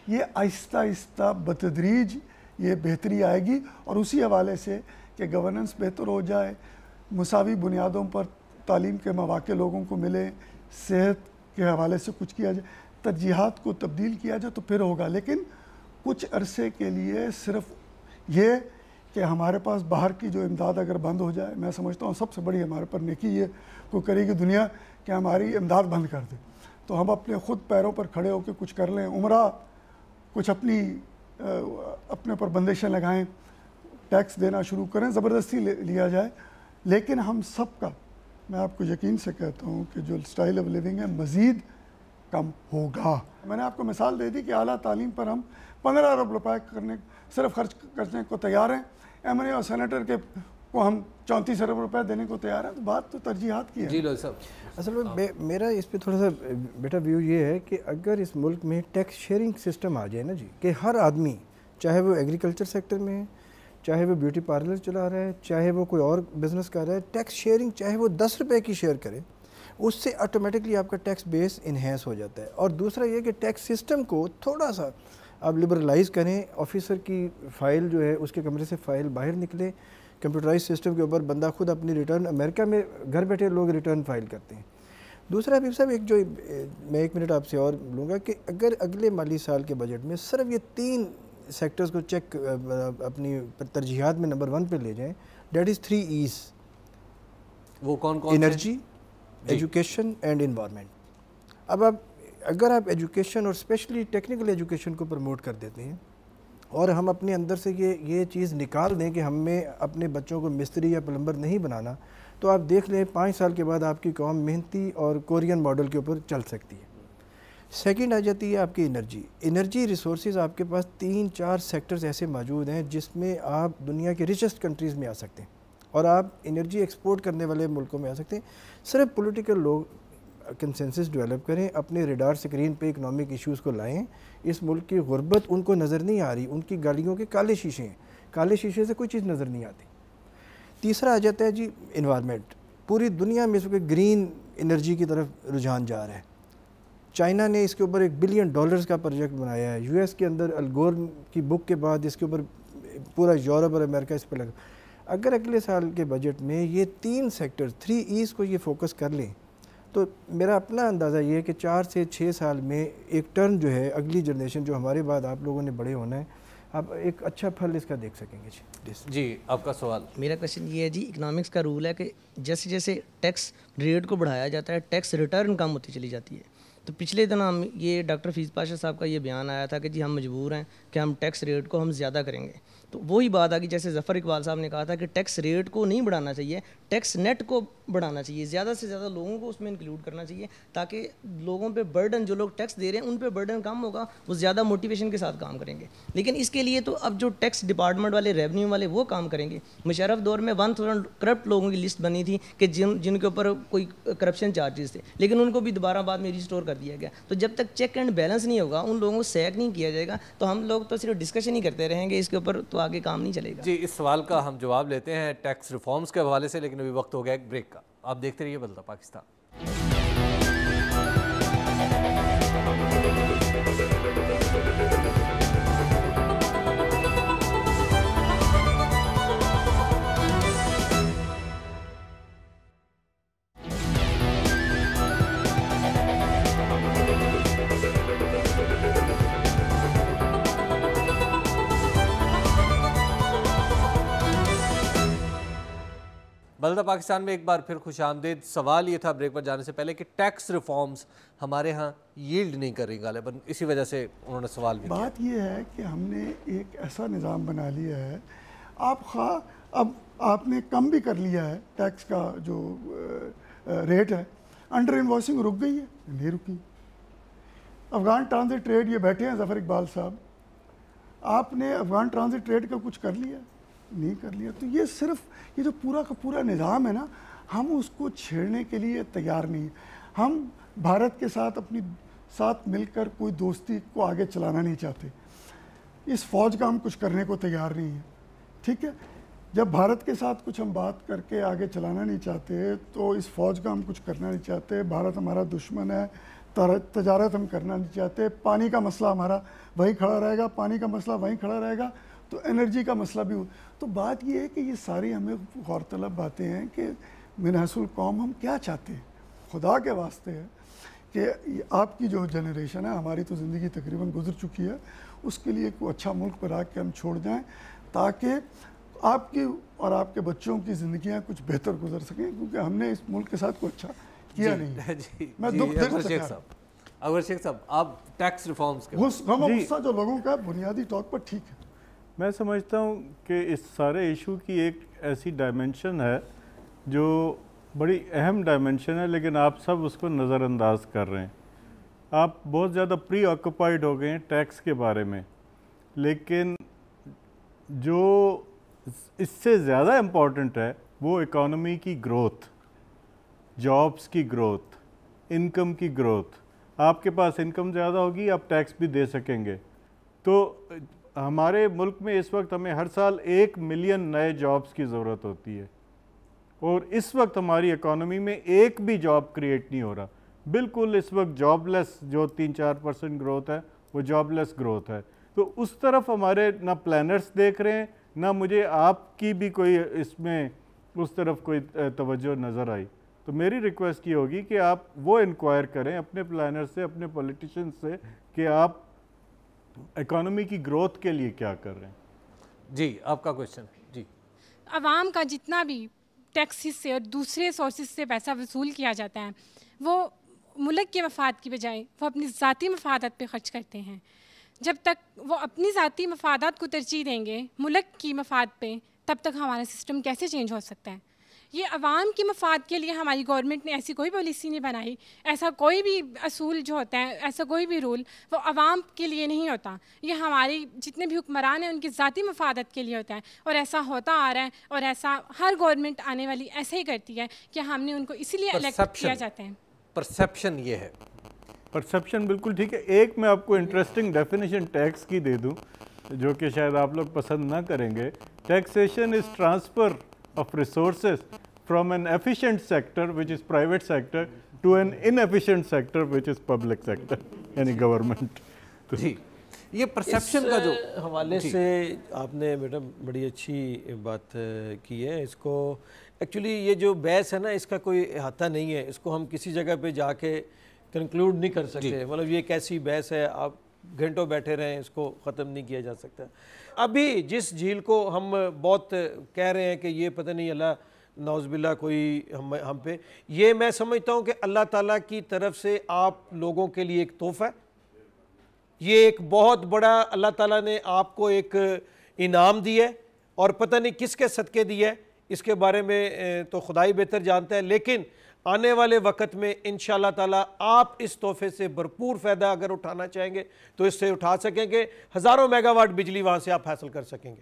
یہ آہستہ آہستہ بتدریج یہ بہتری آئے گی، اور اسی حوالے سے کہ گورننس بہتر ہو جائے، مساوی بنیادوں پر تعلیم کے مواقع لوگوں کو ملے، صحت کے حوالے سے کچھ کیا جائے، ترجیحات کو تبدیل کیا جائے تو پھر ہوگا۔ لیکن کچھ عرصے کے لیے صرف یہ کہ ہمارے پاس باہر کی جو امداد اگر بند ہو جائے، میں سمجھتا ہوں سب سے بڑی ہمارے پر نیکی یہ کو کرے گی دنیا کہ ہماری امداد بند کر دے، تو ہم اپنے خود پیروں پر کھڑے ہو کے کچھ کر لیں، عمرہ کچھ اپنے پر بندشیں لگائیں، ٹیکس دینا شروع کریں، زبردستی لیا جائے، لیکن ہم سب کا، میں آپ کو یقین سے کہتا ہوں کہ جو سٹائل آف لیونگ ہے مزید کم ہوگا۔ میں نے آپ کو مثال دے دی کہ اعلیٰ تعلیم پر ہم 15 ارب روپے صرف خرچ کرنے کو تیار ہیں، ایم این اے اور سینیٹر کو ہم 34 ارب روپے دینے کو تیار ہیں، تو بات تو ترجیحات کی ہے۔ جی لو صاحب، اصل میں میرا اس پہ تھوڑا سا بیٹا ویو یہ ہے کہ اگر اس ملک میں ٹیکس شیئرنگ سسٹم آ جائے نا جی، کہ ہر آدمی چاہے وہ ایگریکلچر سیکٹر میں ہے، چاہے وہ بیوٹی پارلر چلا رہا ہے، چاہے وہ کوئی اور بزنس کر رہا ہے، ٹیکس شیئرنگ چاہے وہ 10 روپے کی شیئر کرے، اس سے آٹومیٹکلی آپ کا ٹیکس بیس انہینس ہو جاتا ہے۔ اور دوسرا یہ کہ ٹیکس سسٹم کو تھوڑا سا آپ لبرلائز کریں، آفیسر کی فائل جو ہے اس کے کمرے سے فائل باہر نکلے، کمپیوٹرائز سسٹم کے اوپر بندہ خود اپنی ریٹرن، امریکہ میں گھر بیٹھے لوگ ریٹرن فائل کرتے ہیں۔ دوسرا حبیب صاحب ایک جو میں 1 منٹ آپ سے اور لوں گا کہ اگر اگلے مالی سال کے بجٹ میں صرف یہ 3 سیکٹرز کو چیک اپنی ترجیحات میں نمبر 1 پہ لے جائیں، دیٹ از 3 ایز، وہ کون کون؟ Energy, education and environment. اب اگر آپ ایجوکیشن اور اسپیشلی ٹیکنیکل ایجوکیشن کو پروموٹ کر دیتے ہیں اور ہم اپنے اندر سے یہ چیز نکال دیں کہ ہمیں اپنے بچوں کو مستری یا پلمبر نہیں بنانا، تو آپ دیکھ لیں 5 سال کے بعد آپ کی قوم محنتی اور کورین ماڈل کے اوپر چل سکتی ہے۔ سیکنڈ آ جاتی ہے آپ کی انرجی ریسورسز، آپ کے پاس 3-4 سیکٹرز ایسے موجود ہیں جس میں آپ دنیا کے ریچسٹ کنٹریز میں آ سکتے ہیں اور آپ انرجی ایکسپورٹ کرنے والے ملکوں میں آ سکتے ہیں۔ صرف پولیٹیکل لوگ کنسنسس ڈیولپ کریں، اپنے ریڈار سکرین پہ اکنامک ایشوز کو لائیں۔ اس ملک کی غربت ان کو نظر نہیں آ رہی، ان کی گاڑیوں کے کالے شیشے ہیں، کالے شیشے سے کوئی چیز نظر نہیں آتی۔ تیسرا آ جاتا ہے جی انوائرمنٹ۔ پوری دنیا میں اس وقت گرین انرجی کی طرف رجحان جا رہا ہے۔ چائنا نے اس کے اوپر $1 بلین کا پروجیکٹ بنایا ہے، US کے اندر الگور کی بک کے بعد اس کے اوپر پورا یورپ اور امریکہ اس پہ لگا۔ اگر اگلے سال کے بجٹ میں یہ 3 سیکٹر 3 ایز کو یہ فوکس کر لیں تو میرا اپنا اندازہ یہ ہے کہ 4 سے 6 سال میں ایک ٹرن جو ہے اگلی جنریشن جو ہمارے بعد آپ لوگوں نے بڑے ہونا ہے، آپ ایک اچھا پھل اس کا دیکھ سکیں گے۔ جی آپ کا سوال؟ میرا کوشچن یہ ہے جی، اکنامکس کا رول ہے کہ جیسے جیسے ٹیکس ریٹ کو بڑھایا جاتا ہے ٹیکس ریٹرن کم ہوتی چلی جاتی ہے۔ تو پچھلے دن ہم یہ ڈاکٹر فیض پاشا صاحب کا یہ بیان آیا تھا کہ جی ہم مجبور ہیں کہ ہم ٹیکس ریٹ کو ہم زیادہ کریں گے، تو وہی بات آ گئی جیسے ظفر اقبال صاحب نے کہا تھا کہ ٹیکس ریٹ کو نہیں بڑھانا چاہیے، ٹیکس نیٹ کو بڑھانا چاہیے، زیادہ سے زیادہ لوگوں کو اس میں انکلوڈ کرنا چاہیے تاکہ لوگوں پہ برڈن، جو لوگ ٹیکس دے رہے ہیں ان پہ برڈن کم ہوگا، وہ زیادہ موٹیویشن کے ساتھ کام کریں گے۔ لیکن اس کے لیے تو اب جو ٹیکس ڈپارٹمنٹ والے، ریونیو والے وہ کام کریں گے۔ مشرف دور میں 1000 کرپٹ لوگوں کی لسٹ بنی تھی کہ جن کے اوپر کوئی کرپشن چارجز تھے، لیکن ان کو بھی دوبارہ بعد میں ریسٹور کر دیا گیا۔ تو جب تک چیک اینڈ بیلنس نہیں ہوگا، ان لوگوں کو سیک نہیں کیا جائے گا، تو ہم لوگ تو صرف ڈسکشن ہی کرتے رہیں گے اس کے اوپر، تو آگے کام نہیں چلے گا۔ جی اس سوال کا ہم جواب لیتے ہیں ٹیکس ریفارمز کے حوالے سے، لیکن ابھی وقت ہو گیا ایک بریک کا۔ آپ دیکھتے رہیے بدلتا پاکستان۔ بدلتا پاکستان میں ایک بار پھر خوش آمدید۔ سوال یہ تھا بریک پر جانے سے پہلے کہ ٹیکس ریفارمز ہمارے ہاں ییلڈ نہیں کر رہی غالباً، اسی وجہ سے انہوں نے سوال بھی کیا۔ بات یہ ہے کہ ہم نے ایک ایسا نظام بنا لیا ہے، اب آپ نے کم بھی کر لیا ہے ٹیکس کا جو ریٹ ہے، انڈر انوائسنگ رک گئی ہے؟ نہیں رکی۔ افغان ٹرانزٹ ٹریڈ، یہ بیٹھے ہیں ظفر اقبال صاحب، آپ نے افغان ٹرانزٹ ٹریڈ کا کچھ کر لیا؟ نہیں کر لیا۔ تو یہ صرف یہ جو پورا کا پورا نظام ہے نا، ہم اس کو چھیڑنے کے لیے تیار نہیں۔ ہم بھارت کے ساتھ اپنی ساتھ مل کر کوئی دوستی کو آگے چلانا نہیں چاہتے، اس فوج کا ہم کچھ کرنے کو تیار نہیں ہیں، ٹھیک ہے؟ جب بھارت کے ساتھ کچھ ہم بات کر کے آگے چلانا نہیں چاہتے تو اس فوج کا ہم کچھ کرنا نہیں چاہتے۔ بھارت ہمارا دشمن ہے، تجارت ہم کرنا نہیں چاہتے. پانی کا مسئلہ ہمارا وہیں کھڑا رہے گا, پانی کا مسئلہ وہیں کھڑا رہے گا, تو انرجی کا مسئلہ بھی. تو بات یہ ہے کہ یہ ساری ہمیں غور طلب باتیں ہیں کہ منحص القوم ہم کیا چاہتے ہیں. خدا کے واسطے ہے کہ آپ کی جو جنریشن ہے, ہماری تو زندگی تقریباً گزر چکی ہے, اس کے لیے کوئی اچھا ملک بنا کے ہم چھوڑ جائیں تاکہ آپ کی اور آپ کے بچوں کی زندگیاں کچھ بہتر گزر سکیں, کیونکہ ہم نے اس ملک کے ساتھ کوئی اچھا کیا نہیں. میں دکھ دل سے اگر شیخ صاحب آپ ٹیکس ریفارمز کے غم و غصہ جو لوگوں کا بنیادی طور پر ٹھیک ہے. میں سمجھتا ہوں کہ اس سارے ایشو کی ایک ایسی ڈائمنشن ہے جو بڑی اہم ڈائمنشن ہے, لیکن آپ سب اس کو نظر انداز کر رہے ہیں. آپ بہت زیادہ پری آکوپائڈ ہو گئے ہیں ٹیکس کے بارے میں, لیکن جو اس سے زیادہ امپورٹنٹ ہے وہ اکانومی کی گروتھ, جابس کی گروتھ, انکم کی گروتھ. آپ کے پاس انکم زیادہ ہوگی, آپ ٹیکس بھی دے سکیں گے. تو ہمارے ملک میں اس وقت ہمیں ہر سال 1 ملین نئے جابس کی ضرورت ہوتی ہے, اور اس وقت ہماری اکانومی میں ایک بھی جاب کریٹ نہیں ہو رہا. بالکل اس وقت جاب لیس جو 3-4% گروتھ ہے وہ جاب لیس گروتھ ہے. تو اس طرف ہمارے نہ پلانرز دیکھ رہے ہیں, نہ مجھے آپ کی بھی کوئی اس میں اس طرف کوئی توجہ نظر آئی. تو میری ریکویسٹ یہ ہوگی کہ آپ وہ انکوائر کریں اپنے پلانر سے, اپنے پولیٹیشین سے, کہ آپ اکانومی کی گروتھ کے لیے کیا کر رہے ہیں. جی آپ کا کوشچن. جی عوام کا جتنا بھی ٹیکسز سے اور دوسرے سورسز سے پیسہ وصول کیا جاتا ہے وہ ملک کے مفاد کی بجائے وہ اپنی ذاتی مفادات پہ خرچ کرتے ہیں. جب تک وہ اپنی ذاتی مفادات کو ترجیح دیں گے ملک کی مفاد پہ, تب تک ہمارا سسٹم کیسے چینج ہو سکتا ہے. یہ عوام کی مفاد کے لیے ہماری گورنمنٹ نے ایسی کوئی پالیسی نہیں بنائی, ایسا کوئی بھی اصول جو ہوتا ہے, ایسا کوئی بھی رول وہ عوام کے لیے نہیں ہوتا. یہ ہماری جتنے بھی حکمران ہیں ان کی ذاتی مفادت کے لیے ہوتا ہے, اور ایسا ہوتا آ رہا ہے, اور ایسا ہر گورنمنٹ آنے والی ایسے ہی کرتی ہے کہ ہم نے ان کو اسی لیے الیکٹ کیا جاتا ہے. پرسیپشن یہ ہے. پرسیپشن بالکل ٹھیک ہے. ایک میں آپ کو انٹرسٹنگ ڈیفینیشن ٹیکس کی دے دوں جو کہ شاید آپ لوگ پسند نہ کریں گے. Taxation is transfer of resources from an efficient sector which is private sector to an inefficient sector which is public sector یعنی گورنمنٹ. جی یہ پرسیپشن کا جو حوالے سے آپ نے میڈم بڑی اچھی بات کی ہے. اس کو ایکچولی یہ جو بحث ہے نا اس کا کوئی احاطہ نہیں ہے, اس کو ہم کسی جگہ پہ جا کے کنکلوڈ نہیں کر سکتے. مطلب یہ ایک ایسی بحث ہے آپ گھنٹوں بیٹھے رہیں اس کو ختم نہیں کیا جا سکتا. ابھی جس جھیل کو ہم بہت کہہ رہے ہیں کہ یہ پتہ نہیں اللہ نعوذ باللہ کوئی ہم پہ, یہ میں سمجھتا ہوں کہ اللہ تعالیٰ کی طرف سے آپ لوگوں کے لیے ایک تحفہ ہے. یہ ایک بہت بڑا اللہ تعالیٰ نے آپ کو ایک انعام دیا ہے, اور پتہ نہیں کس کے صدقے دیا ہے اس کے بارے میں تو خدا ہی بہتر جانتا ہے. لیکن آنے والے وقت میں انشاءاللہ تعالیٰ آپ اس تحفے سے بھرپور فائدہ اگر اٹھانا چاہیں گے تو اس سے اٹھا سکیں گے. ہزاروں میگا واٹ بجلی وہاں سے آپ حاصل کر سکیں گے.